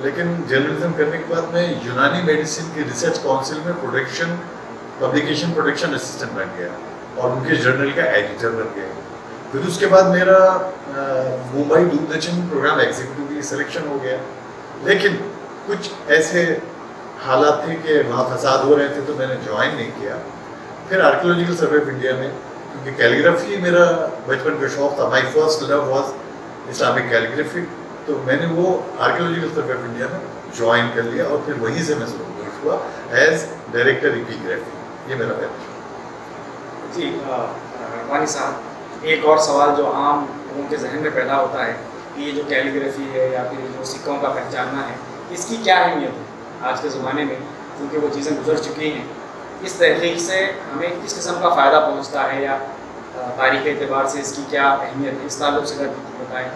لیکن جرنلزم کرنے کے بعد میں یونانی میڈیسن کی ریسرچ کونسل میں پبلیکیشن پروڈکشن اسسٹنٹ بن گیا اور ان کے جرنل کا ایڈیٹر بن گیا. پھر اس کے بعد میرا ممبئی دوردرشن پروگرام ایگزیکٹو کی سلیکشن ہو گیا. لیکن کچھ ایسے حالات تھے کہ وہاں فساد ہو رہے تھے تو میں نے جوائن نہیں کیا. پھر آرکیولوجیکل سروے آف انڈیا میں، کیونکہ کیلیگرافی میرا بچپن کا شوق تھا، my first love was Islamic calligraphy, تو میں نے وہ آرکیولوجیکل سروے آف انڈیا میں جوائن کر لیا اور پھر وہیں سے میں شروع ہوا ایز ڈائریکٹر ایپیگرافی. یہ میرا پہلا شوق. جی رحمانی صاحب، ایک اور سوال جو عام لوگوں کے ذہن میں پیدا ہوتا ہے کہ یہ جو کیلیگرافی ہے یا پھر جو سکوں کا پہچاننا ہے، اس کی کیا اہمیت ہے آج کے زمانے میں، کیونکہ وہ چیزیں گزر چکی ہیں؟ اس تحقیق سے ہمیں کس قسم کا فائدہ پہنچتا ہے یا تاریخی اعتبار سے اس کی کیا اہمیت ہے؟ اس تعلق سے اگر بتائیں.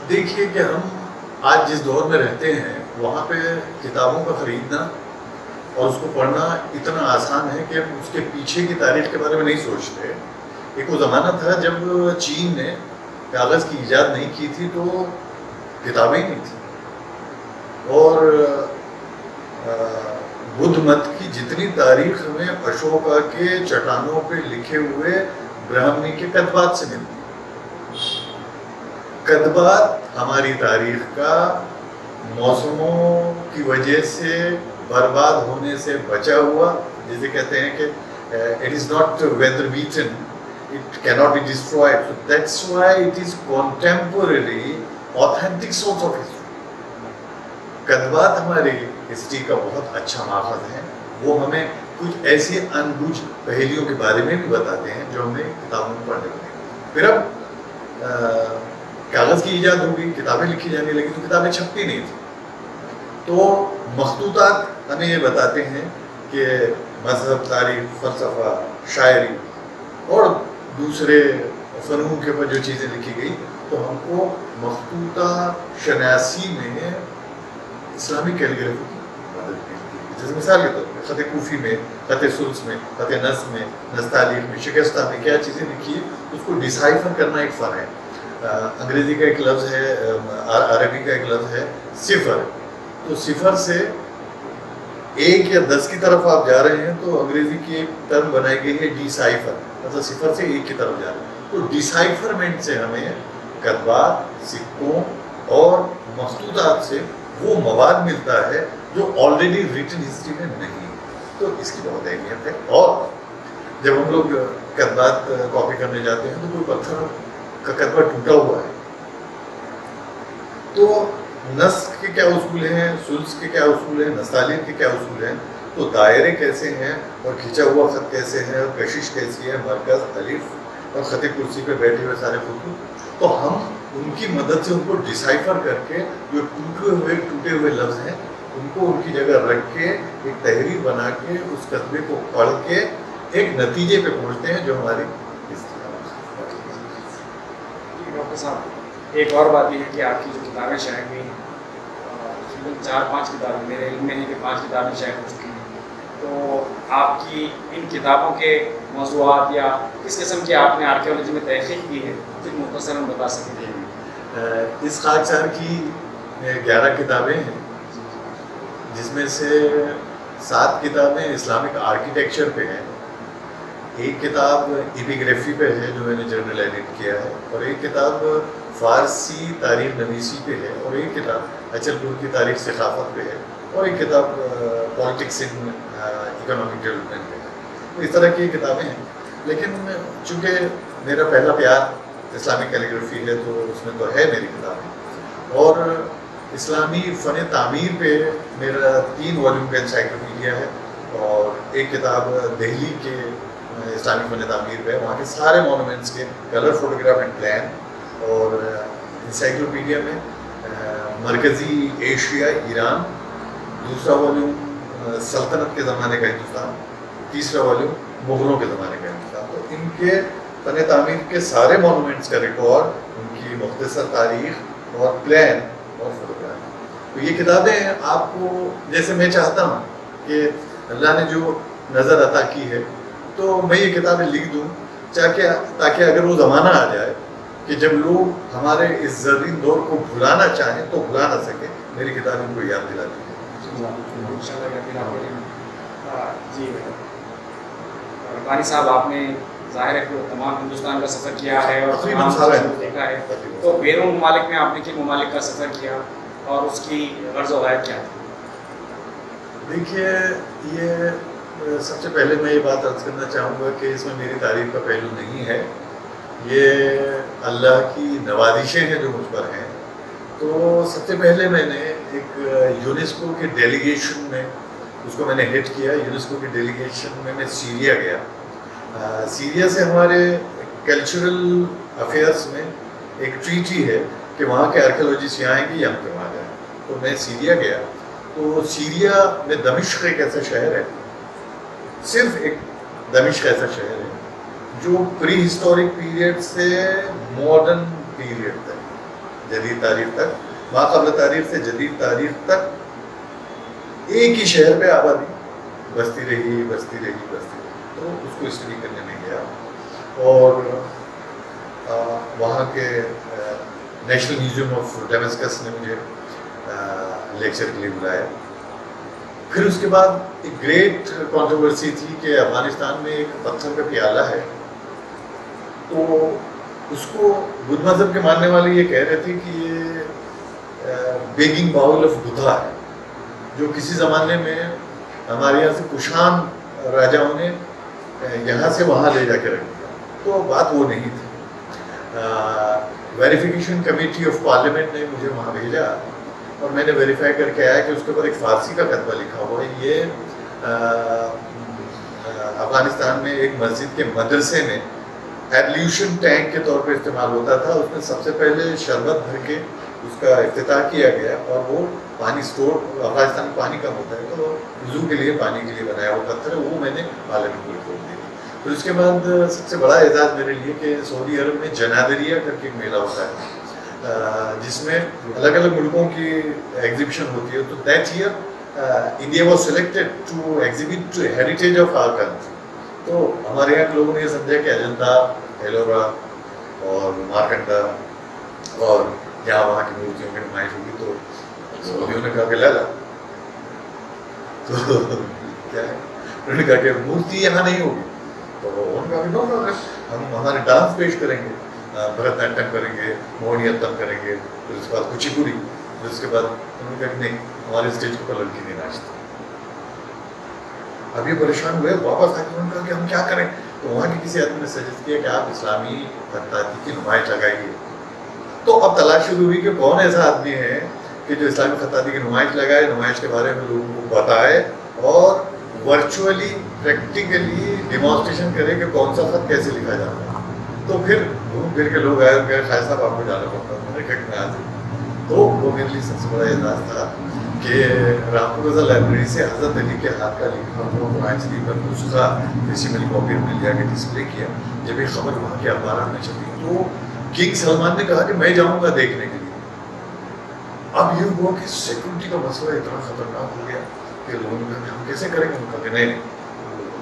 دیکھیے کہ ہم آج جس دور میں رہتے ہیں وہاں پہ کتابوں کا خریدنا اور اس کو پڑھنا اتنا آسان ہے کہ ہم اس کے پیچھے کی تاریخ کے بارے میں نہیں سوچتے. ایک وہ زمانہ تھا جب چین نے کاغذ کی ایجاد نہیں کی تھی تو کتابیں نہیں تھیں، اور بدھ مت کی جتنی تاریخ ہمیں اشوکا کے چٹانوں پہ لکھے ہوئے برہمنی کے کتبات سے ملتی. کتبات ہماری تاریخ کا موسموں کی وجہ سے برباد ہونے سے بچا ہوا، جسے کہتے ہیں کہ it is not weather beaten, it cannot be destroyed. So that's why it is contemporary authentic source of history. کتبات ہماری ہسٹری کا بہت اچھا ماخذ ہے. وہ ہمیں کچھ ایسی انبوجھ پہلیوں کے بارے میں بھی بتاتے ہیں جو ہمیں کتابوں میں پڑھنے کو نہیں. پھر اب کاغذ کی ایجاد ہو گئی، کتابیں لکھی جانے لگی تو کتابیں چھپتی نہیں تھیں. تو مخطوطات ہمیں یہ بتاتے ہیں کہ مذہب، تاریخ، فلسفہ، شاعری اور دوسرے فنون کے اوپر جو چیزیں لکھی گئی تو ہم کو مخطوطہ شناسی میں اسلامی کیلیگرافی کی مدد ملتی ہے. جیسے مثال کے طور پہ خط کوفی میں، خط سلس میں، خط نسخ میں، نستعلیق میں، شکستہ میں کیا چیزیں لکھی ہے اس کو ڈیسائفر کرنا ایک فن ہے. انگریزی کا ایک لفظ ہے، عربی کا ایک لفظ ہے صفر. تو صفر سے 1 یا 10 کی طرف آپ جا رہے ہیں تو انگریزی کی ایک ٹرم بنائی گئی ہے ڈیسائفر، مطلب صفر سے 1 کی طرف جا رہے ہیں. تو ڈیسائفرمنٹ سے ہمیں کتبات، سکوں اور مخطوطات سے وہ مواد ملتا ہے جو آلریڈی ریٹن ہسٹری میں نہیں. تو اس کی بہت اہمیت ہے. اور جب ہم لوگ کتبات کاپی کرنے جاتے ہیں تو کوئی پتھر کا کتبہ ٹوٹا ہوا ہے تو نسخ کے کیا اصول ہیں، سلس کے کیا اصول ہیں، نستعلیق کے کیا اصول ہیں، تو دائرے کیسے ہیں اور کھینچا ہوا خط کیسے ہے اور کشش کیسی ہے، مرکز، الف اور خط کرسی پہ بیٹھے ہوئے سارے خطوط، تو ہم ان کی مدد سے ان کو ڈیسائفر کر کے جو ٹوٹے ہوئے لفظ ہیں ان کو ان کی جگہ رکھ کے ایک تحریر بنا کے اس کتبے کو پڑھ کے ایک نتیجے پہ پہنچتے ہیں جو ہماری. ڈاکٹر صاحب، ایک اور بات یہ ہے کہ آپ کی جو کتابیں شائع ہوئی ہیں، 4-5 کتابیں میرے علم میں ہیں کہ 5 کتابیں شائع ہو چکی ہیں، تو آپ کی ان کتابوں کے موضوعات یا کس قسم کی آپ نے آرکیولوجی میں تحقیق کی ہے پھر مختصراً بتا سکیں گے؟ اس خاکسار کی 11 کتابیں ہیں جس میں سے 7 کتابیں اسلامک آرکیٹیکچر پہ ہیں، ایک کتاب ایپیگرافی پہ ہے جو میں نے جرنل ایڈٹ کیا ہے، اور ایک کتاب فارسی تاریخ نویسی پہ ہے، اور ایک کتاب اچل پور کی تاریخ ثقافت پہ ہے، اور ایک کتاب پالیٹکس ان اکنامک ڈیولپمنٹ پہ ہے. تو اس طرح کی کتابیں ہیں. لیکن چونکہ میرا پہلا پیار اسلامک کیلیگرافی ہے تو اس میں تو ہے میری کتابیں، اور اسلامی فن تعمیر پہ میرا 3 والیوم کا انسائکلوپیڈیا ہے، اور ایک کتاب دہلی کے اسلامک فن تعمیر پہ، وہاں کے سارے مونومنٹس کے کلر فوٹوگراف اینڈ پلان، اور انسائکلوپیڈیا میں مرکزی ایشیا ایران، دوسرا والیوم سلطنت کے زمانے کا ہندوستان، تیسرا والیوم مغلوں کے زمانے کا ہندوستان. تو ان کے فن تعمیر کے سارے مونومنٹس کا ریکارڈ، ان کی مختصر تاریخ اور پلان اور فوٹوگراف. تو یہ کتابیں آپ کو، جیسے میں چاہتا ہوں کہ اللہ نے جو نظر عطا کی ہے تو میں یہ کتابیں لکھ دوں تاکہ اگر وہ زمانہ آ جائے کہ جب لوگ ہمارے اس زرین دور کو بھلانا چاہیں تو بھلا نہ سکیں، میری کتاب ان کو یاد دلاتی ہے. انشاءاللہ یاد دلاتے ہیں. جی ربانی صاحب، آپ نے ظاہر ہے کہ تمام ہندوستان کا سفر کیا ہے اور تمام چیزوں دیکھا ہے، تو بیرون ممالک میں آپ نے کن ممالک کا سفر کیا اور اس کی غرض و غایت کیا تھی؟ دیکھیے، یہ سب سے پہلے میں یہ بات عرض کرنا چاہوں گا کہ اس میں میری تعریف کا پہلو نہیں ہے، یہ اللہ کی نوازشیں ہیں جو مجھ پر ہیں. تو سب سے پہلے میں نے ایک یونیسکو کے ڈیلیگیشن میں اس کو میں نے ہیڈ کیا. یونیسکو کے ڈیلیگیشن میں سیریا گیا. سیریا سے ہمارے کلچرل افیئرس میں ایک ٹریٹی ہے کہ وہاں کے آرکیولوجسٹ یہاں آئیں گے یا ہم کے وہاں جائیں. تو میں سیریا گیا. تو سیریا میں دمشق ایک ایسا شہر ہے، صرف ایک دمشق ایسا شہر ہے جو پری ہسٹورک پیریڈ سے ماڈرن پیریڈ تک، جدید تاریخ تک، ماقبل تاریخ سے جدید تاریخ تک ایک ہی شہر پہ آبادی بستی رہی. تو اس کو اسٹڈی کرنے میں گیا اور وہاں کے نیشنل میوزیم آف ڈیمسکس نے مجھے لیکچر کے لیے بلایا. پھر اس کے بعد ایک گریٹ کنٹروورسی تھی کہ افغانستان میں ایک پتھر کا پیالہ ہے، تو اس کو بدھ مذہب کے ماننے والے یہ کہہ رہے تھے کہ یہ بیگنگ باؤل آف بدھا ہے، جو کسی زمانے میں ہمارے یہاں سے کشان راجاؤں نے یہاں سے وہاں لے جا کے رکھ دیا. تو بات وہ نہیں تھی. ویریفیکیشن کمیٹی آف پارلیمنٹ نے مجھے وہاں بھیجا اور میں نے ویریفائی کر کے آیا کہ اس کے اوپر ایک فارسی کا کتبہ لکھا ہوا ہے. یہ افغانستان میں ایک مسجد کے مدرسے میں ایبلیوشن ٹینک کے طور پہ استعمال ہوتا تھا. اس میں سب سے پہلے شربت بھر کے اس کا افتتاح کیا گیا اور وہ پانی اسٹور، افغانستان میں پانی کم ہوتا ہے تو وضو کے لیے پانی کے لیے بنایا ہوا پتھر ہے، وہ میں نے پارلیمنٹ کو رپورٹ دی. پھر اس کے بعد سب سے بڑا اعزاز میرے لیے کہ سعودی عرب میں جنادریہ کر کے ایک میلہ ہوتا ہے جس میں الگ الگ ملکوں کی ایگزیبیشن ہوتی ہے. تو that year India was selected to exhibit heritage of our country. تو ہمارے یہاں کے لوگوں نے یہ سمجھا کہ اجنتا، ایلورا اور مارکنڈا اور یہاں وہاں کی مورتیوں کی نمائش ہوگی. تو سعودیوں نے کہا کہ لالا، تو کیا ہے، انہوں نے کہا کہ مورتی یہاں نہیں ہوگی. تو انہوں نے کہا کہ نو، ہم ہمارے ڈانس پیش کریں گے، بھرت ناٹیم کریں گے، موہنی اتم کریں گے، پھر اس کے بعد کچی پوری. پھر اس کے بعد انہوں نے کہا کہ نہیں، ہمارے اسٹیج کے اوپر لڑکی نہیں ناچتی. اب یہ پریشان ہوئے، واپس آ کے انہوں نے کہا کہ ہم کیا کریں. تو وہاں کے کسی آدمی نے سجیسٹ کیا کہ آپ اسلامی خطاطی کی نمائش لگائیے. تو اب تلاش شروع ہوئی کہ کون ایسا آدمی ہے کہ جو اسلامی خطاطی کی نمائش لگائے، نمائش کے بارے میں لوگوں کو بتائے اور ورچولی پریکٹیکلی ڈیمانسٹریشن کرے کہ کون سا خط کیسے لکھا جاتا ہے. تو پھر گھوم پھر کے لوگ آئے اور کہے خیر صاحب آپ کو جانا پڑتا ہے. میں نے کہا کہ میں آ جاؤں. تو وہ میرے لیے سب سے بڑا اعزاز تھا کہ رامپور رضا لائبریری سے حضرت علی کے ہاتھ کا لکھا ہوا قرآن شریف کا نسخہ ڈیسیمل کاپی ہم نے لیا کے ڈسپلے کیا. جب یہ خبر وہاں کے اخبارات میں چھپی تو کنگ سلمان نے کہا کہ میں جاؤں گا دیکھنے کے لیے. اب یہ ہوا کہ سیکورٹی کا مسئلہ اتنا خطرناک ہو گیا کہ لوگوں نے کہا کہ ہم کیسے کریں گے. ان کا کہ نہیں،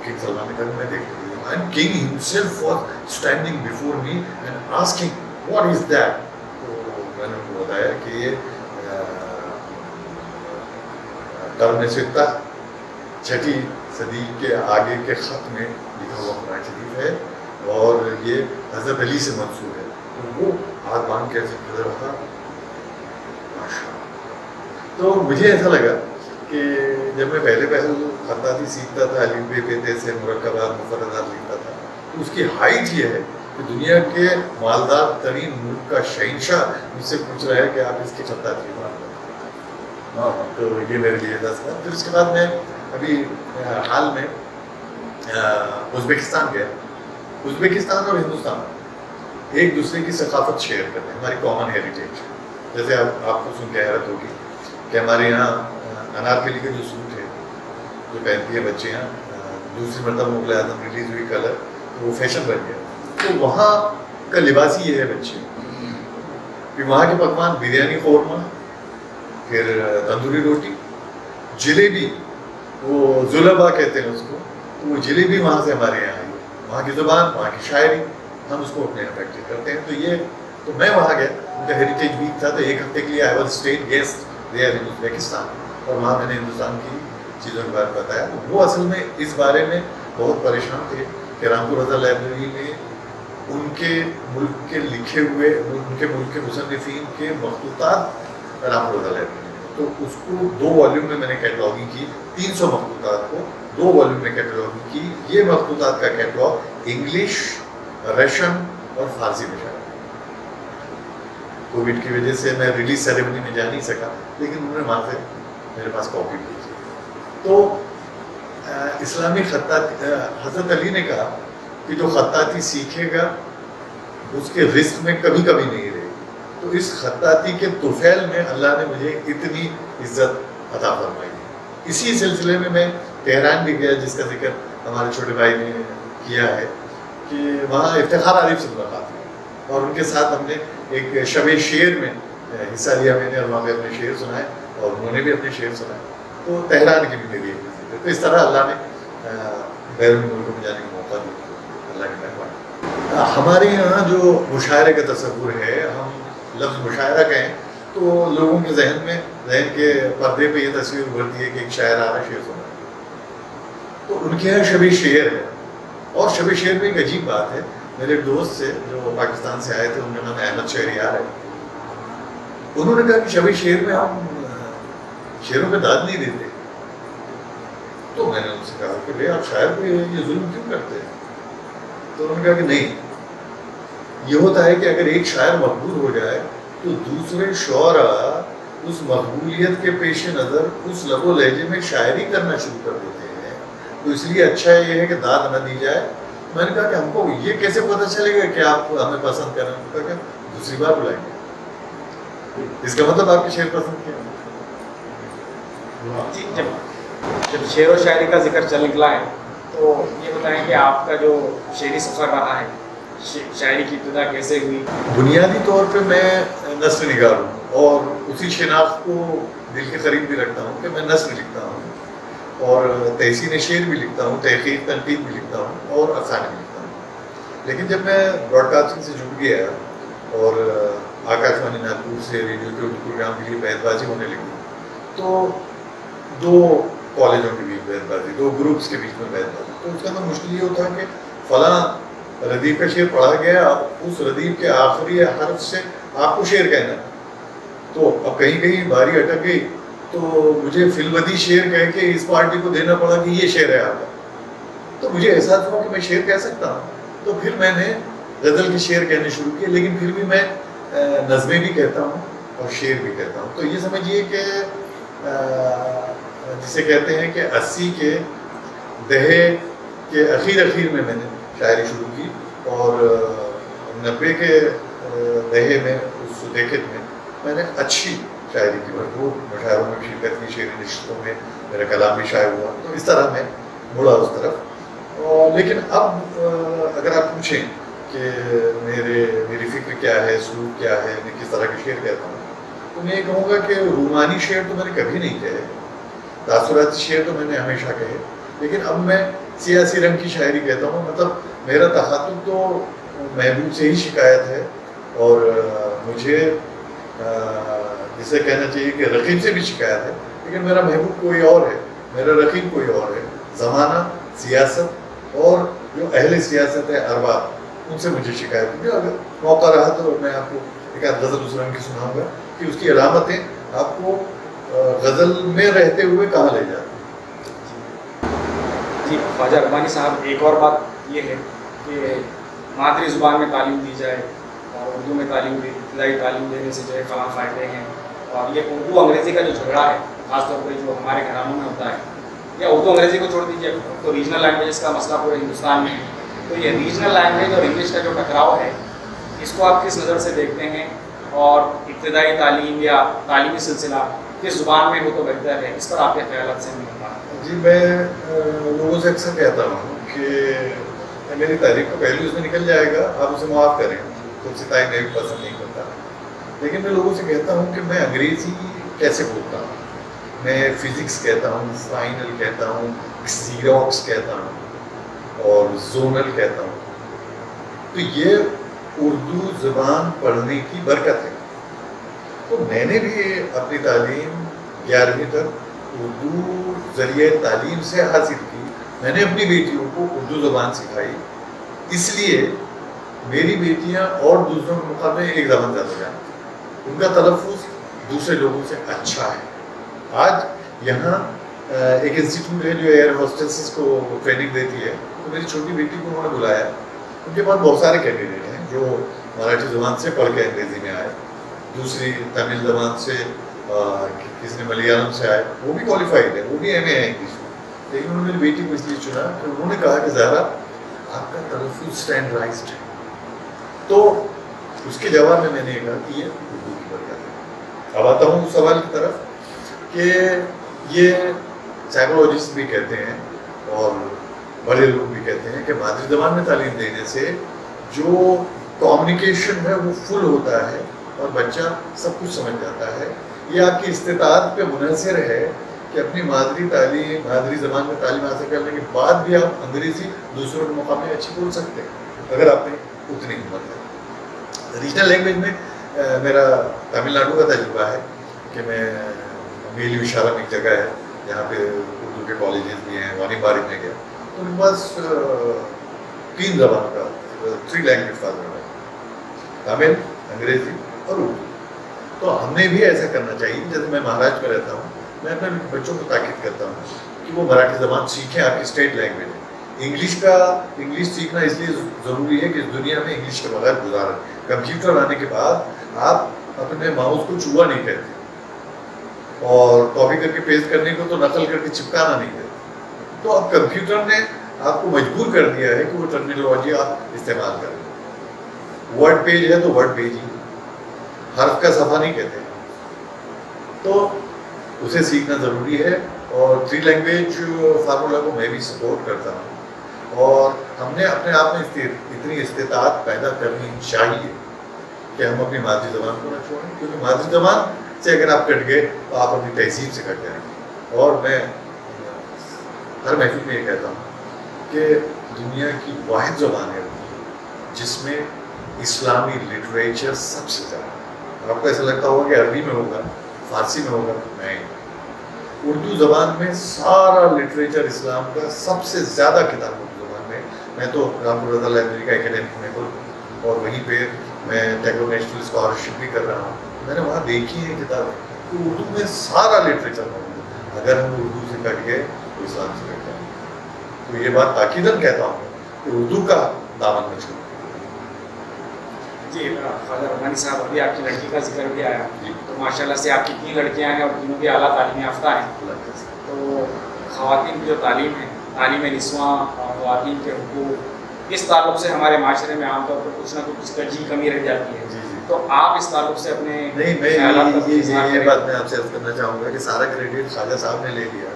کنگ سلمان نے کہا کہ میں دیکھ لوں گا. And king himself was standing before me and asking what is that. تو میں نے ان کو بتایا کہ یہ قرن سطح 6 صدی کے آگے کے خط میں لکھا ہوا قرآن شریف ہے اور یہ حضرت علی سے منسوب ہے. تو وہ ہاتھ باندھ کے ایسے کھڑا رہا. تو مجھے ایسا لگا کہ جب میں پہلے خطاطی سیکھتا تھا، الف بے پے سے مرکبات مفردات لکھتا تھا، تو اس کی ہائٹ یہ ہے کہ دنیا کے مالدار ترین ملک کا شہنشاہ مجھ سے پوچھ رہا ہے کہ آپ اس کی خطاطی بات کریں. تو یہ میرے لیے دس تھا. پھر اس کے بعد میں ابھی حال میں ازبکستان گیا. ازبکستان اور ہندوستان ایک دوسرے کی ثقافت شیئر کرتے ہیں، ہماری کامن ہیریٹیج. جیسے آپ کو سن کے حیرت ہوگی کہ ہمارے یہاں انارکلی کے جو سوٹ ہے جو پہنتی ہیں بچیاں، دوسری مرتبہ مغل اعظم ریلیز ہوئی کلر تو وہ فیشن بن گیا. تو وہاں کا لباس ہی یہ ہے بچے. پھر وہاں کے پکوان بریانی قورمہ، پھر تندوری روٹی، جلیبی، وہ زلبا کہتے ہیں اس کو. تو وہ جلیبی وہاں سے ہمارے یہاں آئی. وہاں کی زبان، وہاں کی شاعری، ہم اس کو اپنے یہاں پریکٹس کرتے ہیں. تو میں وہاں گیا، ان کا ہیریٹیج ویک تھا تو ایک ہفتے کے لیے I was state guest there in Uzbekistan, اور وہاں میں نے ہندوستان کی چیزوں کے بارے میں بتایا. وہ اصل میں اس بارے میں بہت پریشان تھے کہ رامپور رضا لائبریری میں ان کے ملک کے لکھے ہوئے، ان کے ملک کے مصنفین کے مخطوطات رامپور رضا لائبریری میں. تو اس کو 2 والیوم میں میں نے کیٹلاگنگ کی، 300 مخطوطات کو 2 والیوم میں کیٹلاگنگ کی. یہ مخطوطات کا کیٹلاگ انگلش، رشین اور فارسی میں شامل. کووڈ کی وجہ سے میں ریلیز سیریمنی میں جا نہیں سکا، لیکن انہوں نے وہاں سے میرے پاس کاپی بھیجی. تو اسلامی خطاطی، حضرت علی نے کہا کہ جو خطاطی سیکھے گا اس کے رزق میں کبھی کبھی نہیں رہے گی. تو اس خطاطی کے طفیل میں اللہ نے مجھے اتنی عزت عطا فرمائی. اسی سلسلے میں تہران بھی گیا، جس کا ذکر ہمارے چھوٹے بھائی نے کیا ہے، کہ وہاں افتخار عارف سے ملاقات ہوئی اور ان کے ساتھ ہم نے ایک شب شعر میں حصہ لیا. میں نے اور وہاں پہ اپنے شعر سنائے اور انہوں نے بھی اپنے شعر سنائے. تو تہران کی بھی میری ایک وزٹ ہے. تو اس طرح اللہ نے بیرون ملکوں میں جانے کا موقع دیا، اللہ کی مہربانی. ہمارے یہاں جو مشاعرے کا تصور ہے، ہم لفظ مشاعرہ کہیں تو لوگوں کے ذہن کے پردے پہ یہ تصویر ابھرتی ہے کہ ایک شاعر آ رہا ہے شعر سنا. تو ان کے یہاں شب شعر ہے، اور شب شعر میں ایک عجیب بات ہے. میرے ایک دوست سے جو پاکستان سے آئے تھے، ان کا نام احمد شہریار ہے. انہوں نے کہا کہ شب شعر میں ہم شعروں پہ داد نہیں دیتے. تو میں نے ان سے کہا کہ بھائی آپ شاعر کو یہ ظلم کیوں کرتے ہیں؟ تو انہوں نے کہا کہ نہیں، یہ ہوتا ہے کہ اگر ایک شاعر مقبول ہو جائے تو دوسرے شعراء اس مقبولیت کے پیش نظر اس لب و لہجے میں شاعری کرنا شروع کر دیتے ہیں. تو اس لیے اچھا یہ ہے کہ داد نہ دی جائے. میں نے کہا کہ ہم کو یہ کیسے پتہ چلے گا کہ آپ ہمیں پسند کر رہے ہیں؟ کہا کہ دوسری بار بلائیں گے. اس کا مطلب آپ کے شعر پسند کیا. جی، جب شعر و شاعری کا ذکر چل نکلا ہے تو یہ بتائیں کہ آپ کا جو شعری سفر رہا ہے، شاعری کی ابتدا کیسے ہوئی؟ بنیادی طور پہ میں نثر نگار ہوں، اور اسی شناخت کو دل کے قریب بھی رکھتا ہوں کہ میں نثر لکھتا ہوں، اور تحسین شعر بھی لکھتا ہوں، تحقیق تنقید بھی لکھتا ہوں، اور افسانے بھی لکھتا ہوں. لیکن جب میں براڈ کاسٹنگ سے جڑ گیا اور آکاشوانی ناگپور سے ریڈیو کے پروگرام کے لیے بیت بازی ہونے لگی، تو 2 کالجوں کے بیچ بیت بازی، 2 گروپس کے بیچ میں بیت بازی. تو اس کا اندر مشکل یہ ہوتا ہے کہ فلاں ردیف کا شعر پڑھا گیا، اس ردیف کے آخری حرف سے آپ کو شعر کہنا ہے. تو اب کہیں کہیں باری اٹک گئی تو مجھے فی الودی شعر کہہ کے اس پارٹی کو دینا پڑا کہ یہ شعر ہے آپ کا. تو مجھے احساس ہوا کہ میں شعر کہہ سکتا ہوں. تو پھر میں نے غزل کے شعر کہنے شروع کیے، لیکن پھر بھی میں نظمیں بھی کہتا ہوں اور شعر بھی کہتا ہوں. تو یہ سمجھیے کہ جسے کہتے ہیں کہ 80 کے دہے کے اخیر میں نے شاعری شروع کی، اور 90 کے دہے میں، اس دیکھت میں نے اچھی شاعری کی، بھرپور مشاعروں میں بھی شرکت کی، شعری نشستوں میں میرا کلام بھی شائع ہوا. تو اس طرح میں مڑا اس طرف. لیکن اب اگر آپ پوچھیں کہ میری فکر کیا ہے، سلوک کیا ہے، میں کس طرح کے شعر کہتا ہوں، تو میں یہ کہوں گا کہ رومانی شعر تو میں نے کبھی نہیں کہے، تاثراتی شعر تو میں نے ہمیشہ کہے، لیکن اب میں سیاسی رنگ کی شاعری کہتا ہوں. مطلب میرا تخاطب تو محبوب سے ہی شکایت ہے، اور مجھے جسے کہنا چاہیے کہ رقیب سے بھی شکایت ہے، لیکن میرا محبوب کوئی اور ہے، میرا رقیب کوئی اور ہے. زمانہ، سیاست اور جو اہل سیاست ہے ارباب، ان سے مجھے شکایت ہے. اگر موقع رہا تو میں آپ کو ایک آدھ غزل اس رنگ کی سناؤں گا کہ اس کی علامتیں آپ کو غزل میں رہتے ہوئے کہاں لے جاتی ہیں. جی خواجہ ربانی صاحب، ایک اور بات یہ ہے کہ مادری زبان میں تعلیم دی جائے اور اردو میں ابتدائی تعلیم دینے سے جو ہے فلاں فائدے ہیں. اور یہ اردو انگریزی کا جو جھگڑا ہے، خاص طور پہ جو ہمارے گھرانوں میں ہوتا ہے، یا اردو انگریزی کو چھوڑ دیجیے تو ریجنل لینگویجز کا مسئلہ پورے ہندوستان میں ہے. تو یہ ریجنل لینگویج اور انگلش کا جو ٹکراؤ ہے، اس کو آپ کس نظر سے دیکھتے ہیں؟ اور ابتدائی تعلیم یا تعلیمی سلسلہ کس زبان میں ہو تو بہتر ہے؟ اس پر آپ کے خیالات سے جی، میں لوگوں سے اکثر کہتا ہوں کہ میری تاریخ کا پہلو اس میں نکل جائے گا، آپ اسے معاف کریں، خود سے تعین میں پسند نہیں کرتا. لیکن میں لوگوں سے کہتا ہوں کہ میں انگریزی کیسے بولتا ہوں. میں فزکس کہتا ہوں، فائنل کہتا ہوں، زیروکس کہتا ہوں، اور زونل کہتا ہوں. تو یہ اردو زبان پڑھنے کی برکت ہے. تو میں نے بھی اپنی تعلیم 11ویں تک اردو ذریعہ تعلیم سے حاصل کی. میں نے اپنی بیٹیوں کو اردو زبان سکھائی، اس لیے میری بیٹیاں اور دوسروں کے مقابلے ایک زبان زیادہ جانتی ہیں، ان کا تلفظ دوسرے لوگوں سے اچھا ہے. آج یہاں ایک انسٹیٹیوٹ ہے جو ایئر ہوسٹسز کو ٹریننگ دیتی ہے، تو میری چھوٹی بیٹی کو انہوں نے بلایا. ان کے پاس بہت سارے کینڈیڈیٹ ہیں جو مراٹھی زبان سے پڑھ کے انگریزی میں آئے، دوسری تمل زبان سے، کسی نے ملیالم سے آئے، وہ بھی کوالیفائڈ ہے، وہ بھی ایم اے ہے انگلش میں. لیکن انہوں نے میری بیٹی کو اس لیے چنا کہ انہوں نے کہا کہ زہرا آپ کا تلفظ اسٹینڈرڈائزڈ ہے. تو اس کے جواب میں نے یہ کہا کہ یہ اردو کی برکت ہے. اب آتا ہوں اس سوال کی طرف کہ یہ سائیکولوجسٹ بھی کہتے ہیں اور بڑے لوگ بھی کہتے ہیں کہ مادری زبان میں تعلیم دینے سے جو کمیونیکیشن ہے وہ فل ہوتا ہے اور بچہ سب کچھ سمجھ جاتا ہے. یہ آپ کی استطاعت پہ منحصر ہے کہ اپنی مادری زبان میں تعلیم حاصل کرنے کے بعد بھی آپ انگریزی دوسروں کے مقابلے اچھی بول سکتے ہیں اگر آپ نے اتنی ہمت ہے. ریجنل لینگویج میں میرا تمل ناڈو کا تجربہ ہے کہ میں میلی وشالم ایک جگہ ہے جہاں پہ اردو کے کالجز بھی ہیں، وانی باری میں گیا تو ان کے پاس 3 زبان کا 3 لینگویج کا ہے، تمل، انگریزی اور اردو. تو ہم نے بھی ایسا کرنا چاہیے. جیسے میں مہاراشٹر میں رہتا ہوں، میں اپنے بچوں کو تاکید کرتا ہوں کہ وہ مراٹھی زبان سیکھیں، آپ کی اسٹیٹ لینگویج ہے. انگلش سیکھنا اس لیے ضروری ہے کہ اس دنیا میں انگلش کے بغیر گزارا. کمپیوٹر آنے کے بعد آپ اپنے ماؤس کو چوہا نہیں کہتے اور کاپی کر کے پیسٹ کرنے کو تو نقل کر کے چپکانا نہیں کہتے. تو اب کمپیوٹر نے آپ کو مجبور کر دیا ہے کہ وہ ٹرمینالوجی آپ استعمال کریں. ورڈ پیج ہے تو ورڈ پیج ہی، حرف کا صفحہ نہیں کہتے. تو اسے سیکھنا ضروری ہے اور 3 لینگویج فارمولا کو میں بھی سپورٹ کرتا ہوں. اور ہم نے اپنے آپ میں اتنی استطاعت پیدا کرنی چاہیے کہ ہم اپنی مادری زبان کو نہ چھوڑیں، کیونکہ مادری زبان سے اگر آپ کٹ گئے تو آپ اپنی تہذیب سے کٹ جائیں گے. اور میں ہر محفل میں یہ کہتا ہوں کہ دنیا کی واحد زبان ہے جس میں اسلامی لٹریچر سب سے زیادہ. آپ کو ایسا لگتا ہوگا کہ عربی میں ہوگا، فارسی میں ہوگا، نہیں. اردو زبان میں سارا لٹریچر اسلام کا سب سے زیادہ کتاب اردو زبان میں. میں تو رامپور رضا لائبریری کا اکیڈمک ممبر اور وہیں پہ میں ٹیگور نیشنل اسکالرشپ بھی کر رہا ہوں. میں نے وہاں دیکھی ہیں کتابیں تو اردو میں سارا لٹریچر موجود ہے. اگر ہم اردو سے کٹ گئے تو اسلام سے کٹ جائیں. تو یہ بات تاکیداً کہتا ہوں کہ اردو کا دامن نہ چھوڑیں. جی خواجہ رحمانی صاحب، ابھی آپ کی لڑکی کا ذکر بھی آیا. تو ماشاءاللہ سے آپ کی 3 لڑکیاں ہیں اور تینوں بھی اعلیٰ تعلیم یافتہ ہیں. تو خواتین کی جو تعلیم ہے، تعلیم نسواں، خواتین کے حقوق، اس تعلق سے ہمارے معاشرے میں عام طور پر کچھ نہ کچھ کجی کمی رہ جاتی ہے. تو آپ اس تعلق سے اپنے نہیں، میں یہ بات میں آپ سے عرض کرنا چاہوں گا کہ سارا کریڈٹ خواجہ صاحب نے لے لیا.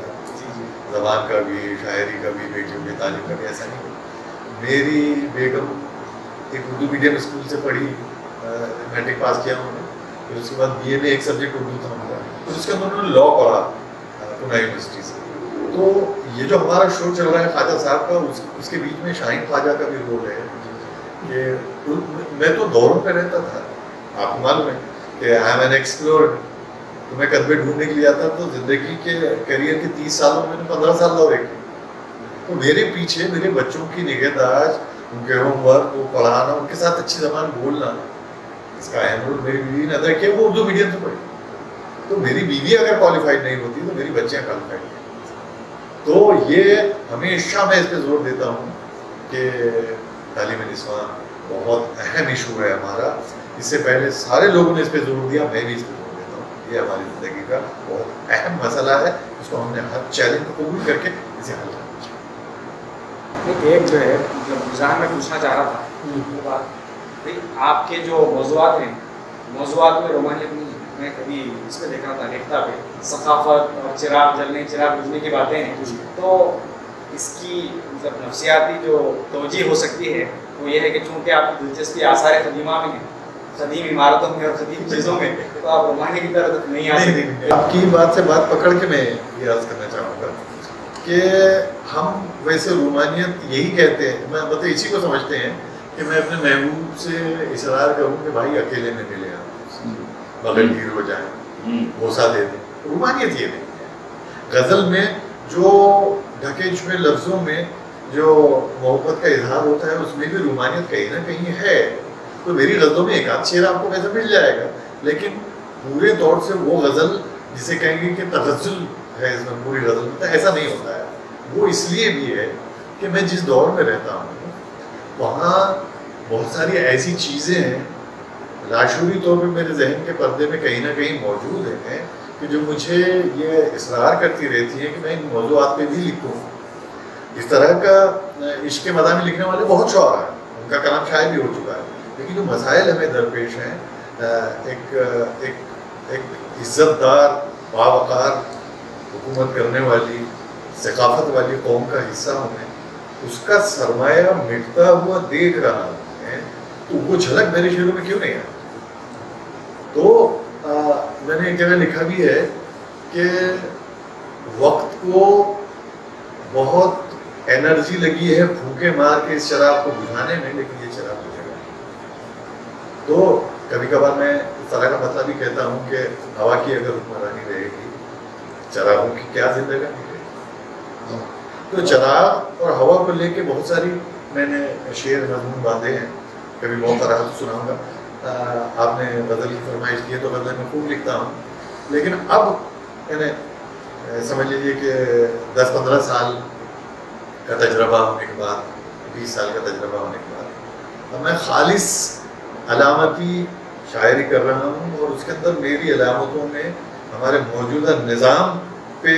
زبان کا بھی، شاعری کا بھی، بیٹیوں کی تعلیم کا بھی. ایسا نہیں. میری بیگم ایک اردو میڈیم اسکول سے پڑھی، میٹرک پاس کیا انہوں نے، پھر اس کے بعد بی اے میں ایک سبجیکٹ اردو تھا ان کا، پھر اس کے بعد انہوں نے لاء پڑھا پونا یونیورسٹی سے. تو یہ جو ہمارا شو چل رہا ہے خواجہ صاحب کا، اس کے بیچ میں شاہین خواجہ کا بھی رول ہے. کہ میں تو دوروں پہ رہتا تھا، آپ کو معلوم ہے کہ آئی ایم این ایکسپلورر. تو میں کدبے ڈھونڈنے کے لیے آتا تو زندگی کے کیریئر کے 30 سالوں میں نے 15 سال دورے کیے. تو میرے پیچھے میرے بچوں کی نگہداشت، ان کے ہوم ورک کو پڑھانا، ان کے ساتھ اچھی زبان بولنا، اس کا اہم رول میری بیوی نے ادا کیا. وہ اردو میڈیم سے پڑھی. تو میری بیوی اگر کوالیفائڈ نہیں ہوتی تو میری بچیاں کوالیفائڈ نہیں. تو یہ ہمیشہ میں اس پہ زور دیتا ہوں کہ تعلیم نسواں بہت اہم ایشو ہے ہمارا. اس سے پہلے سارے لوگوں نے اس پہ زور دیا، میں بھی اس پہ زور دیتا ہوں. یہ ہماری زندگی کا بہت اہم مسئلہ ہے، اس کو ہم نے ہر چیلنج کو قبول کر کے اسے حل کرنا چاہیے. ایک جو ہے رجحان میں پوچھنا چاہ رہا تھا، آپ کے جو موضوعات ہیں، موضوعات میں رومانیت نہیں ہے. میں کبھی اس پہ دیکھ رہا تھا ریختہ پہ ثقافت اور چراغ جلنے چراغ بجھنے کی باتیں ہیں. تو اس کی مطلب نفسیاتی جو توجہ ہو سکتی ہے وہ یہ ہے کہ چونکہ آپ کی دلچسپی آثار قدیمہ میں ہے، قدیم عمارتوں میں اور قدیم چیزوں میں، تو آپ رومانی کی طرف نہیں آ سکتے. آپ کی بات سے بات پکڑ کے میں یہ عرض کرنا چاہوں گا کہ ہم ویسے رومانیت یہی کہتے ہیں، میں مطلب اسی کو سمجھتے ہیں کہ میں اپنے محبوب سے اصرار کروں کہ بھائی اکیلے میں ملے آپ، بغل گیر ہو جائیں، بوسہ دے دیں. رومانیت یہ نہیں ہے. غزل میں جو ڈھکے چھپے لفظوں میں جو محبت کا اظہار ہوتا ہے اس میں بھی رومانیت کہیں نہ کہیں ہے. تو میری غزلوں میں ایک آدھ شعر آپ کو ویسے مل جائے گا، لیکن پورے طور سے وہ غزل جسے کہیں گے کہ تغزل ہے اس میں پوری غزل میں، ایسا نہیں ہوتا ہے. وہ اس لیے بھی ہے کہ میں جس دور میں رہتا ہوں وہاں بہت ساری ایسی چیزیں ہیں لاشعوری طور پہ میرے ذہن کے پردے میں کہیں نہ کہیں موجود ہیں کہ جو مجھے یہ اصرار کرتی رہتی ہے کہ میں ان موضوعات پہ بھی لکھوں. اس طرح کا عشق کے مضامین لکھنے والے بہت شعراء ہیں، ان کا کلام شائع بھی ہو چکا ہے، لیکن جو مسائل ہمیں درپیش ہیں، ایک عزت دار باوقار حکومت کرنے والی ثقافت والی قوم کا حصہ ہوں میں، اس کا سرمایہ مٹتا ہوا دیکھ رہا ہوں میں، تو وہ جھلک میرے شعروں میں کیوں نہیں ہے؟ تو میں نے ایک جگہ لکھا بھی ہے کہ وقت کو بہت انرجی لگی ہے پھونکے مار کے اس چراغ کو بجھانے میں، لیکن یہ چراغ بجھے گا. تو کبھی کبھار میں اس طرح کا مسئلہ بھی کہتا ہوں کہ ہوا کی اگر حکمرانی رہے گی چراغوں کی کیا زندگانی رہے گی. تو چراغ اور ہوا کو لے کے بہت ساری میں نے شعر مضمون باندھے ہیں، کبھی موقع رہا تو سناؤں گا. آپ نے غزل کی فرمائش کی ہے تو غزل میں خوب لکھتا ہوں، لیکن اب یعنی سمجھ لیجیے کہ 10-15 سال کا تجربہ ہونے کے بعد، 20 سال کا تجربہ ہونے کے بعد اب میں خالص علامتی شاعری کر رہا ہوں، اور اس کے اندر میری علامتوں میں ہمارے موجودہ نظام پہ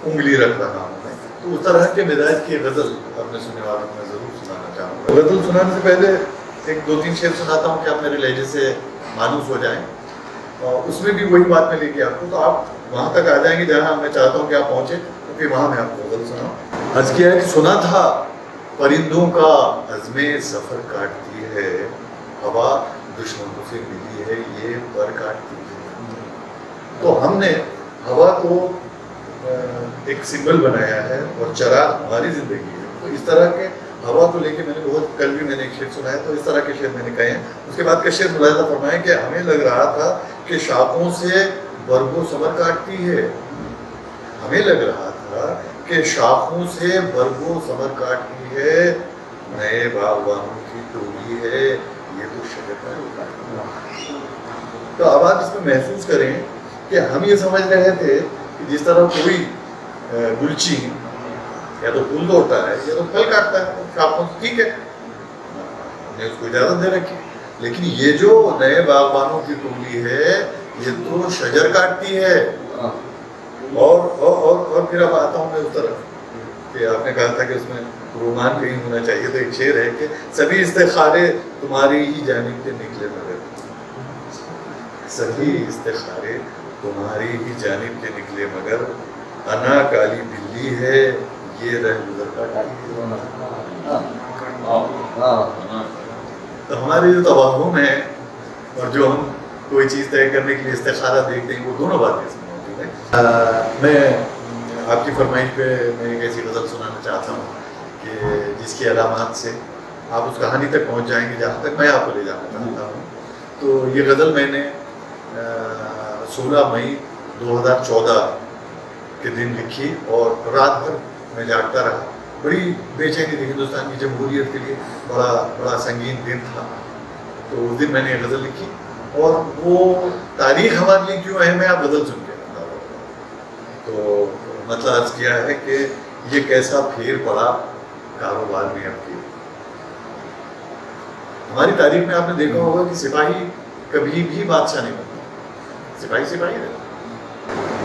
انگلی رکھ رہا ہوں میں. تو اس طرح کے مزاج کی غزل اپنے سننے والوں کو میں ضرور سنانا چاہوں گا. غزل سنانے سے پہلے ایک 2-3 شعر سناتا ہوں کہ آپ میرے لہجے سے مانوس ہو جائیں، اور اس میں بھی وہی بات میں لے کے آپ کو، تو آپ وہاں تک آ جائیں گے جہاں میں چاہتا ہوں کہ آپ پہنچے، تو پھر وہاں میں آپ کو غزل سناؤں. عرض کیا ہے کہ سنا تھا پرندوں کا عزم سفر کاٹتی ہے، ہوا دشمنوں سے ملی ہے یہ پر کاٹتی ہے. تو ہم نے ہوا کو ایک سمبل بنایا ہے اور چراغ ہماری زندگی ہے. تو اس طرح کے ہوا کو لے کے میں نے بہت، کل بھی میں نے ایک شعر سنا ہے، تو اس طرح کے شعر میں نے کہے ہیں. اس کے بعد کا شعر ملاحظہ فرمائیں کہ ہمیں لگ رہا تھا کہ شاخوں سے برگ و ثمر کاٹتی ہے، ہمیں لگ رہا تھا کہ شاخوں سے برگ و ثمر کاٹتی ہے، نئے باغبانوں کی ٹولی ہے یہ تو شجر کاٹتی ہے. تو اب آپ اس میں محسوس کریں کہ ہم یہ سمجھ رہے تھے کہ جس طرح کوئی گلچی یا تو پھول توڑتا ہے یا تو پھل کاٹتا ہے شاخوں سے، ٹھیک ہے، ہم نے اس کو اجازت دے رکھی، لیکن یہ جو نئے باغبانوں کی ٹولی ہے یہ تو شجر کاٹتی ہے. اور پھر اب آتا ہوں میں اس طرف کہ آپ نے کہا تھا کہ اس میں رومان کہیں ہونا چاہیے، تو ایک شعر ہے کہ سبھی استخارے تمہاری ہی جانب کے نکلے مگر، سبھی استخارے تمہاری ہی جانب کے نکلے مگر، انا کالی بلی ہے یہ رہ گزر کاٹتی ہے. تو ہمارے جو توہم ہے اور جو ہم کوئی چیز طے کرنے کے لیے استخارہ دیکھتے ہیں، وہ دونوں باتیں اس میں موجود ہیں. میں آپ کی فرمائش پہ میں ایک ایسی غزل سنانا چاہتا ہوں کہ جس کی علامات سے آپ اس کہانی تک پہنچ جائیں گے جہاں تک میں آپ کو لے جانا چاہتا ہوں. تو یہ غزل میں نے 16 مئی 2014 کے دن لکھی، اور رات بھر میں جاگتا رہا. بڑی بے چینی تھی، ہندوستان کی جمہوریت کے لیے بڑا سنگین دن تھا. تو اس دن میں نے یہ غزل لکھی، اور وہ تاریخ ہمارے لیے کیوں اہم ہے آپ غزل سن کے بتا رہا ہوں. تو مطلب عرض کیا ہے کہ یہ کیسا پھیر پڑا کاروبار میں اب کی. ہماری تاریخ میں آپ نے دیکھا ہوگا کہ سپاہی کبھی بھی بادشاہ نہیں بنتا، سپاہی رہتا.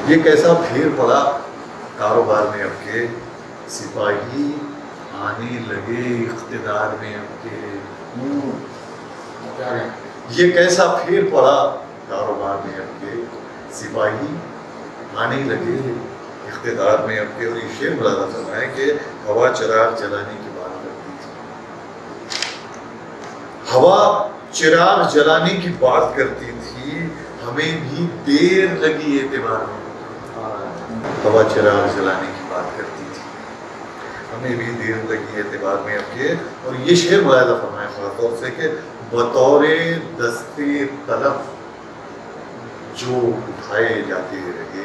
یہ کیسا پھیر پڑا کاروبار میں اب کے، سپاہی آنے لگے اقتدار میں اب کے. یہ کیسا پھیر پڑا کاروبار میں اب کے، سپاہی آنے لگے اقتدار میں اب کے. اور یہ شعر ملاحظہ فرمائے کہ ہوا چراغ جلانے کی بات کرتی تھی، ہوا چراغ جلانے کی بات کرتی تھی، ہمیں بھی دیر لگی اعتبار میں. ہوا چراغ جلانے کی بات کرتی تھی، ہمیں بھی دیر لگی اعتبار میں اب کے. اور یہ شعر ملاحظہ فرمائے خاص طور سے کہ بطور دستے طلب جو اٹھائے جاتے رہے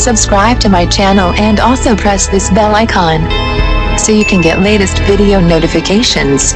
Subscribe to my channel and also press this bell icon so you can get latest video notifications.